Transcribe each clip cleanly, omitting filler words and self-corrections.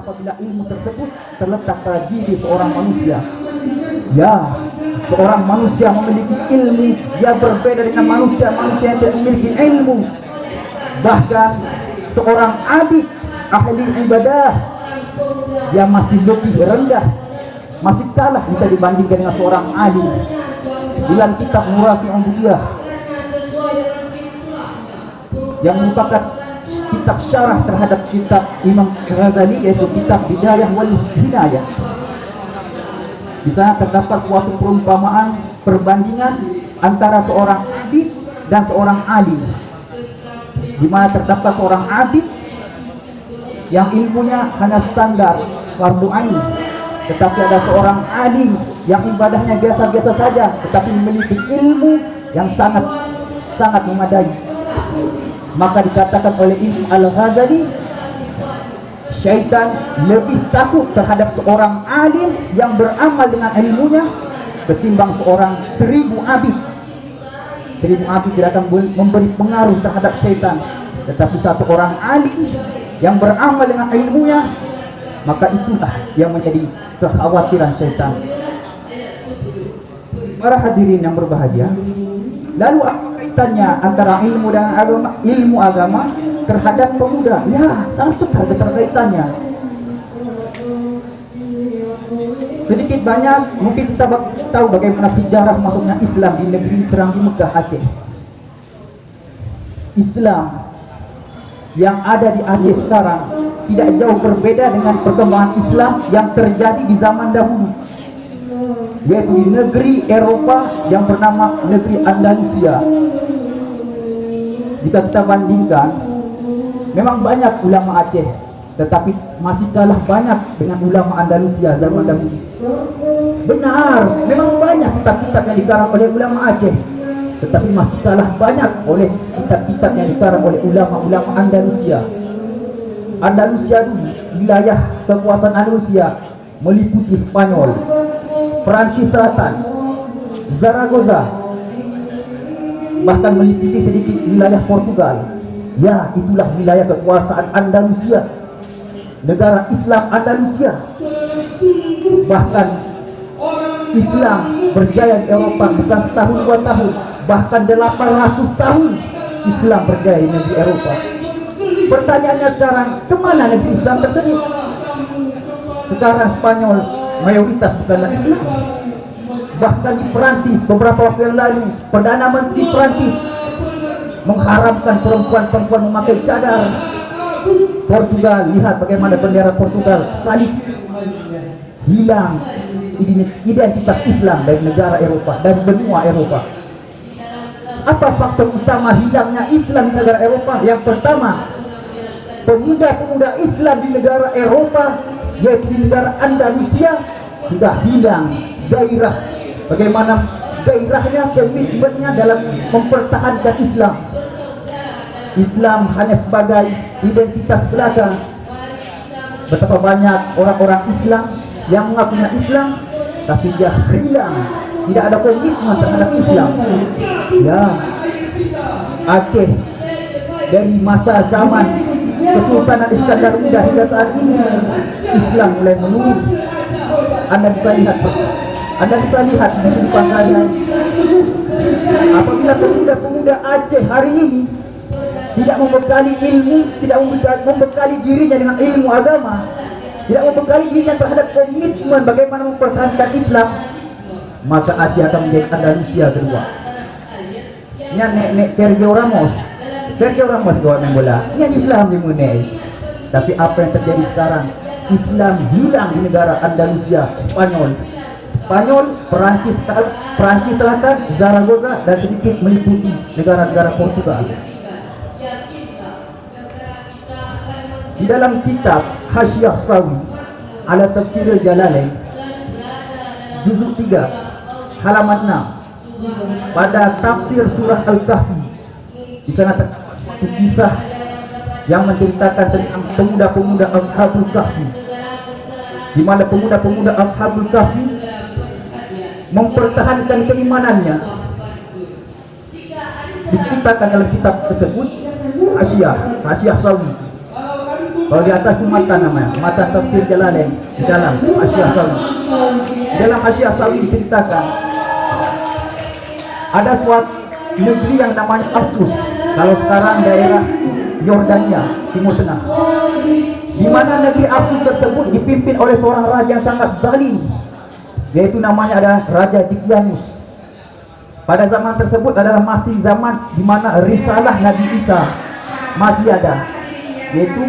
apabila ilmu tersebut terletak pada diri seorang manusia. Ya, seorang manusia memiliki ilmu yang berbeda dengan manusia-manusia yang tidak memiliki ilmu. Bahkan seorang adik ahli ibadah yang masih lebih rendah, masih kalah jika dibandingkan dengan seorang alim. Dalam kitab Murafi'un Budiyah yang merupakan kitab syarah terhadap kitab Imam Ghazali, yaitu kitab Bidayah wal Hidayah. Di sana terdapat suatu perumpamaan perbandingan antara seorang abid dan seorang alim, di mana terdapat seorang abid yang ilmunya hanya standar fardu ain, tetapi ada seorang alim yang ibadahnya biasa-biasa saja tetapi memiliki ilmu yang sangat memadai. Maka dikatakan oleh Imam Al-Ghazali, syaitan lebih takut terhadap seorang alim yang beramal dengan ilmunya ketimbang seorang 1000 abid. 1000 abid tidak akan memberi pengaruh terhadap syaitan, tetapi satu orang alim yang beramal dengan ilmunya, maka itulah yang menjadi kekhawatiran syaitan. Para hadirin yang berbahagia, lalu apa kaitannya antara ilmu dan ilmu agama terhadap pemuda? Ya, sangat besar keterkaitannya. Sedikit banyak mungkin kita tahu bagaimana sejarah masuknya Islam di negeri Serang di Mekah, Aceh. Islam yang ada di Aceh sekarang tidak jauh berbeda dengan perkembangan Islam yang terjadi di zaman dahulu, yaitu di negeri Eropa yang bernama negeri Andalusia. Jika kita bandingkan, memang banyak ulama Aceh, tetapi masih kalah banyak dengan ulama Andalusia zaman dahulu. Benar, memang banyak kitab-kitab yang dikarang oleh ulama Aceh, tetapi masih kalah banyak oleh kitab-kitab yang dikarang oleh ulama-ulama Andalusia. Andalusia dulu, wilayah kekuasaan Andalusia meliputi Spanyol, Perancis Selatan, Zaragoza, bahkan meliputi sedikit wilayah Portugal. Ya, itulah wilayah kekuasaan Andalusia, negara Islam Andalusia. Bahkan Islam berjaya di Eropa bukan setahun 2 tahun, bahkan 800 tahun Islam berjaya di negeri Eropa. Pertanyaannya sekarang, kemana negeri Islam tersebut? Sekarang Spanyol mayoritas bukanlah Islam. Bahkan di Perancis beberapa waktu yang lalu, Perdana Menteri Perancis mengharamkan perempuan-perempuan memakai cadar. Portugal, lihat bagaimana bendera Portugal salib. Hilang identitas Islam dari negara Eropa, dari benua Eropa. Apa faktor utama hilangnya Islam di negara Eropa? Yang pertama, pemuda-pemuda Islam di negara Eropa, yaitu di negara Andalusia, sudah hilang gairah. Bagaimana gairahnya, komitmennya dalam mempertahankan Islam. Islam hanya sebagai identitas belaka. Betapa banyak orang-orang Islam yang mengakunya Islam, tapi dia hilang, tidak ada komitmen terhadap Islam. Ya, Aceh dari masa zaman Kesultanan Iskandar Muda hingga saat ini, Islam mulai menurun. Anda bisa lihat di depan kalian, apabila pemuda-pemuda Aceh hari ini tidak membekali ilmu, tidak membekali dirinya dengan ilmu agama, tidak membekali dirinya terhadap komitmen bagaimana mempertahankan Islam, maka Aceh akan menjadi Andalusia kedua. Ini nek Sergio Ramos juga main bola. Ini Islam dimulai. Tapi apa yang terjadi sekarang? Islam hilang di negara Andalusia, Spanyol, Perancis Selatan, Zaragoza, dan sedikit meliputi negara-negara Portugal. Di dalam kitab Hasyiah Sawi ala Tafsir Jalalain juzuk 3 halaman 6, pada tafsir surah Al-Kahfi, di sana terdapat suatu kisah yang menceritakan tentang pemuda-pemuda Ashabul Kahfi, di mana pemuda-pemuda Ashabul Kahfi mempertahankan keimanannya. Diceritakan dalam kitab tersebut, Hasyiah Sawi, Kalau di atas itu matan namanya, matan tafsir Jalalain di dalam Asy-Syiah Sawi. Dalam Asy-Syiah Sawi diceritakan ada suatu negeri yang namanya Asus. Kalau sekarang daerah Yordania, Timur Tengah. Di mana negeri Asus tersebut dipimpin oleh seorang raja yang sangat zalim, yaitu namanya ada Raja Dikyanus. Pada zaman tersebut adalah masih zaman di mana risalah Nabi Isa masih ada, yaitu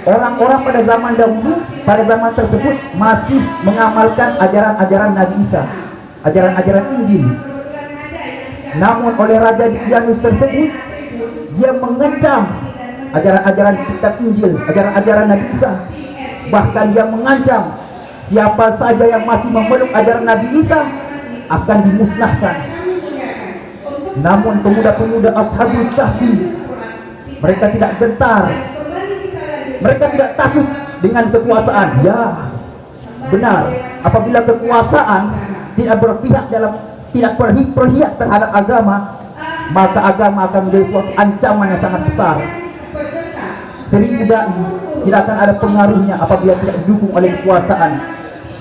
orang-orang pada zaman dahulu pada zaman tersebut masih mengamalkan ajaran-ajaran Nabi Isa, ajaran-ajaran Injil. Namun oleh Raja Dikyanus tersebut, dia mengecam ajaran-ajaran kitab Injil, ajaran-ajaran Nabi Isa. Bahkan dia mengancam siapa saja yang masih memeluk ajaran Nabi Isa akan dimusnahkan. Namun pemuda-pemuda Ashabul Kahfi, mereka tidak gentar, mereka tidak takut dengan kekuasaan. Ya, benar, apabila kekuasaan tidak berpihak terhadap agama, maka agama akan menjadi suatu ancaman yang sangat besar. 1000 dai tidak akan ada pengaruhnya apabila tidak didukung oleh kekuasaan.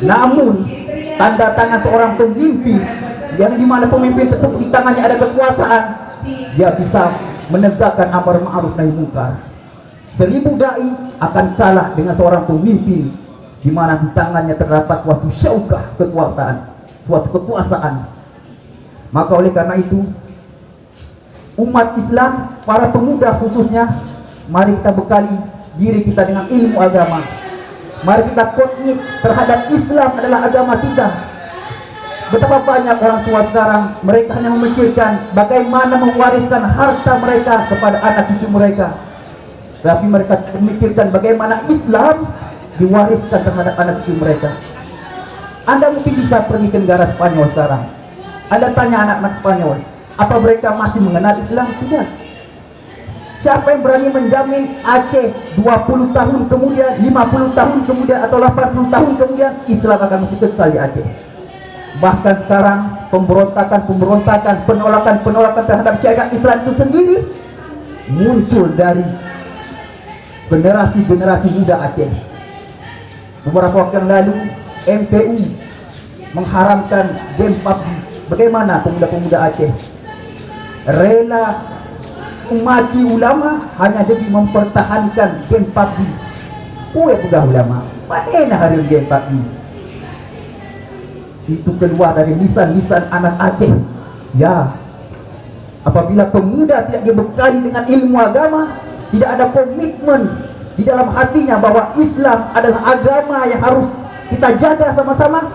Namun tanda tangan seorang pemimpin, yang dimana pemimpin tersebut di tangannya ada kekuasaan, dia bisa menegakkan amar ma'ruf nahi munkar. 1000 dai akan kalah dengan seorang pemimpin di mana di tangannya terdapat suatu syaukah kekuasaan, suatu kekuasaan. Maka oleh karena itu, umat Islam, para pemuda khususnya, mari kita bekali diri kita dengan ilmu agama. Mari kita komit terhadap Islam adalah agama kita. Betapa banyak orang tua sekarang, mereka hanya memikirkan bagaimana mewariskan harta mereka kepada anak cucu mereka, tapi mereka memikirkan bagaimana Islam diwariskan terhadap anak cucu mereka. Anda mungkin bisa pergi ke negara Spanyol sekarang. Anda tanya anak-anak Spanyol, apa mereka masih mengenal Islam? Tidak. Siapa yang berani menjamin Aceh 20 tahun kemudian, 50 tahun kemudian, atau 80 tahun kemudian Islam akan masih kekal di Aceh? Bahkan sekarang pemberontakan, penolakan terhadap syariat Islam itu sendiri muncul dari generasi muda Aceh. Beberapa waktu yang lalu MPU mengharamkan game PUBG. Bagaimana pemuda-pemuda Aceh rela mati ulama hanya demi mempertahankan game PUBG? Punya pedah ulama, mana hari game PUBG? Itu keluar dari lisan-lisan anak Aceh. Ya, apabila pemuda tidak dibekali dengan ilmu agama, tidak ada komitmen di dalam hatinya bahwa Islam adalah agama yang harus kita jaga sama-sama,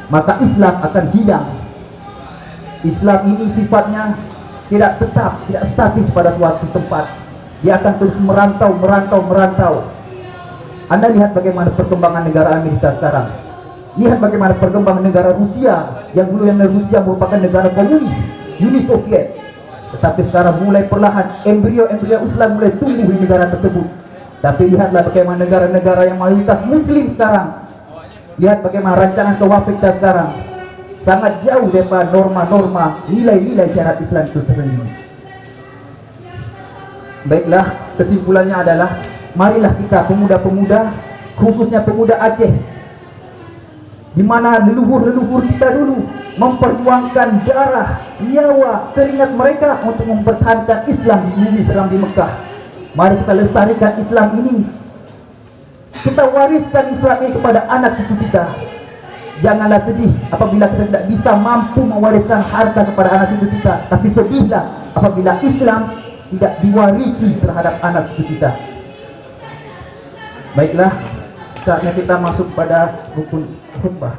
maka Islam akan hilang. Islam ini sifatnya tidak tetap, tidak statis pada suatu tempat. Dia akan terus merantau. Anda lihat bagaimana perkembangan negara Amerika sekarang. Lihat bagaimana perkembangan negara Rusia, yang dulu Rusia merupakan negara komunis, Uni Soviet. Tetapi sekarang mulai perlahan embrio Islam mulai tumbuh di negara tersebut. Tapi lihatlah bagaimana negara-negara yang mayoritas Muslim sekarang. Lihat bagaimana rancangan KUHP kita sekarang sangat jauh daripada norma-norma, nilai-nilai syariat Islam itu terlindungi. Baiklah, kesimpulannya adalah marilah kita pemuda-pemuda, khususnya pemuda Aceh, di mana leluhur-leluhur kita dulu memperjuangkan darah, nyawa, keringat mereka untuk mempertahankan Islam di bumi Islam di Mekah. Mari kita lestarikan Islam ini, kita wariskan Islam ini kepada anak cucu kita. Janganlah sedih apabila kita tidak bisa mampu mewariskan harta kepada anak cucu kita, tapi sedihlah apabila Islam tidak diwarisi terhadap anak cucu kita. Baiklah, saatnya kita masuk pada rukun khutbah.